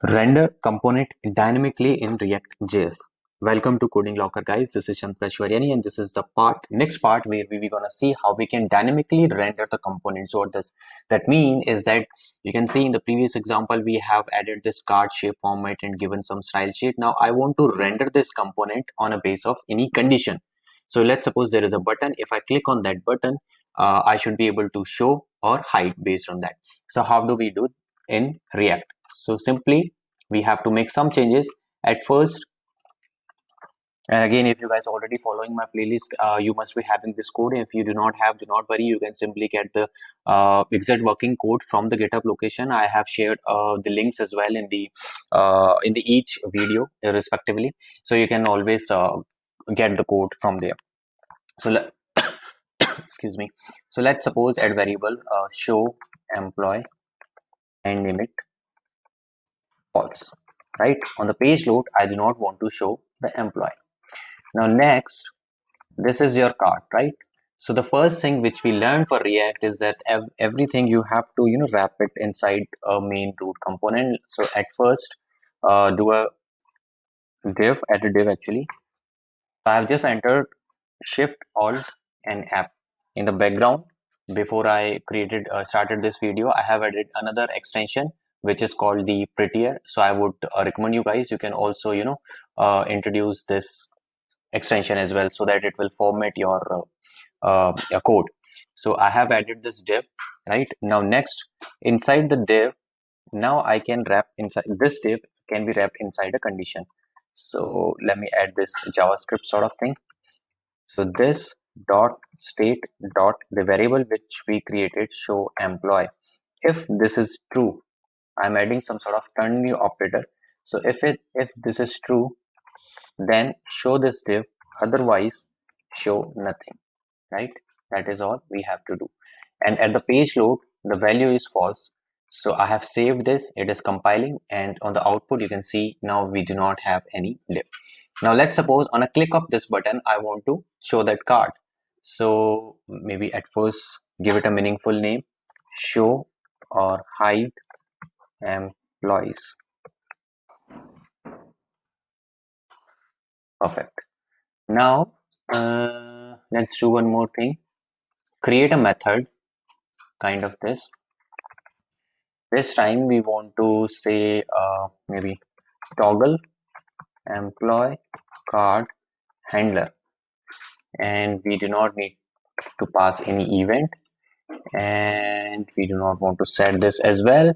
Render component dynamically in React.js. Welcome to Coding Locker, guys. This is Chandra Shwaryani, and this is the next part where we're gonna see how we can dynamically render the components. What does that mean is that you can see in the previous example we have added this card shape format and given some style sheet. Now I want to render this component on a base of any condition. So let's suppose there is a button. If I click on that button, I should be able to show or hide based on that. So how do we do in React? So simply we have to make some changes at first. And again, if you guys are already following my playlist, you must be having this code. If you do not have, do not worry. You can simply get the exact working code from the GitHub location. I have shared the links as well in the each video respectively. So you can always get the code from there. So excuse me. So let's suppose add variable show employee and name it false. Right, on the page load I do not want to show the employee. Now next, this is your card, right? So the first thing which we learned for React is that everything you have to wrap it inside a main root component. So at first do a add a div actually. I have just entered Shift Alt and App in the background. Before I started this video, I have added another extension which is called the Prettier. So I would recommend you guys, you can also introduce this extension as well, so that it will format your code. So I have added this div. Right now, next, inside the div, now I can wrap inside this div, can be wrapped inside a condition. So let me add this JavaScript sort of thing. So this dot state dot the variable which we created show employee. If this is true, I'm adding some sort of turn new operator. So if this is true, then show this div, otherwise show nothing. Right, that is all we have to do. And at the page load, the value is false. So I have saved this, it is compiling, and on the output you can see now we do not have any div. Now let's suppose on a click of this button I want to show that card. So maybe at first give it a meaningful name, show or hide employees. Perfect. Now let's do one more thing. Create a method kind of this. This time we want to say maybe toggle employee card handler, and we do not need to pass any event, and we do not want to set this as well.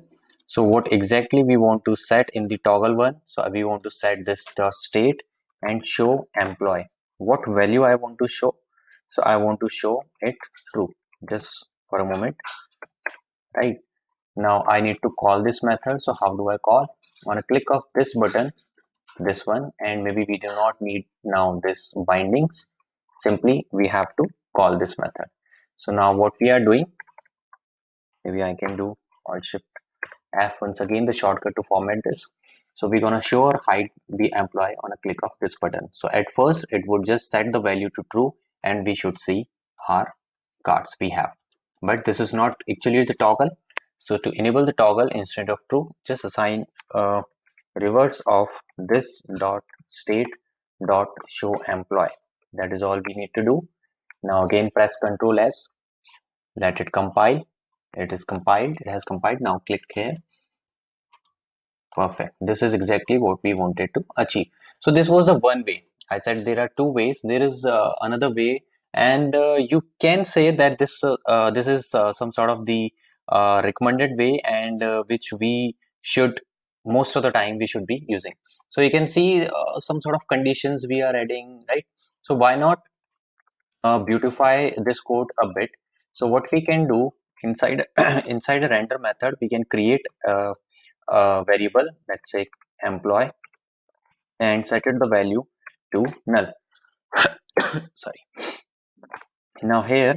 So what exactly we want to set in the toggle one? So we want to set this dot state and show employee. What value I want to show? So I want to show it true. Just for a moment. Right, now I need to call this method. So how do I call? On a click of this button, this one, and maybe we do not need now this bindings. Simply we have to call this method. So now what we are doing, maybe I can do Alt Shift F once again, the shortcut to format this. So we're gonna show or hide the employee on a click of this button. So at first it would just set the value to true, and we should see our cards we have. But this is not actually the toggle. So to enable the toggle, instead of true, just assign reverse of this dot state dot show employee. That is all we need to do. Now again press Ctrl S, let it compile. It is compiled, it has compiled. Now click here. Perfect. This is exactly what we wanted to achieve. So this was the one way. I said there are two ways. There is another way, and you can say that this is some sort of the recommended way, and which we should most of the time we should be using. So you can see some sort of conditions we are adding, right? So why not beautify this code a bit? So what we can do inside inside a render method, we can create a variable, let's say employee, and set it the value to null. Sorry. Now here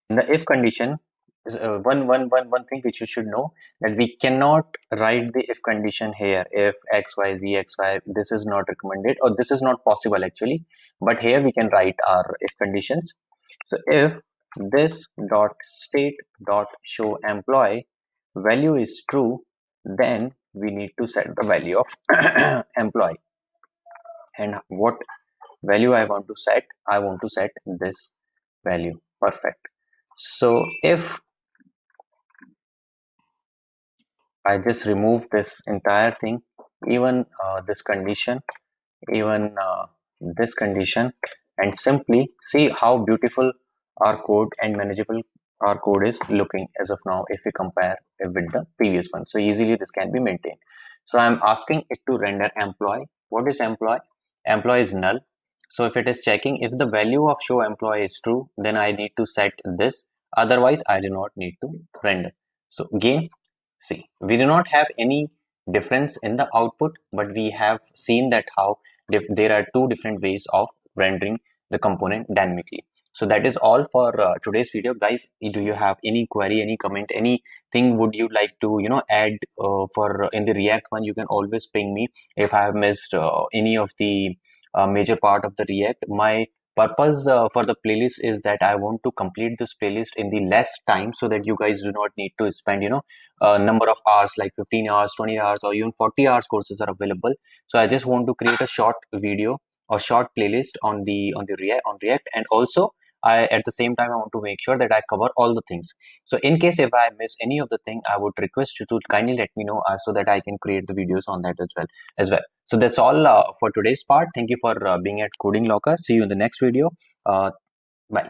in the if condition is one thing which you should know, that we cannot write the if condition here if xyz. This is not recommended, or this is not possible actually, but here we can write our if conditions. So if this dot state dot show employee value is true, then we need to set the value of employee. And what value I want to set? I want to set this value. Perfect. So if I just remove this entire thing, even this condition, even this condition, and simply see how beautiful our code and manageable our code is looking as of now if we compare it with the previous one. So easily this can be maintained. So I'm asking it to render employee. What is employee? Employee is null. So if it is checking if the value of show employee is true, then I need to set this. Otherwise, I do not need to render. So again, see, we do not have any difference in the output, but we have seen that how there are two different ways of rendering the component dynamically. So that is all for today's video, guys. Do you have any query, any comment, anything would you like to add for in the React one? You can always ping me if I have missed any of the major part of the React. My purpose for the playlist is that I want to complete this playlist in the less time, so that you guys do not need to spend a number of hours like 15 hours, 20 hours, or even 40 hours courses are available. So I just want to create a short video or short playlist on the React, and also I at the same time I want to make sure that I cover all the things. So in case if I miss any of the thing, I would request you to kindly let me know so that I can create the videos on that as well. So that's all for today's part. Thank you for being at Coding Locker. See you in the next video. Bye.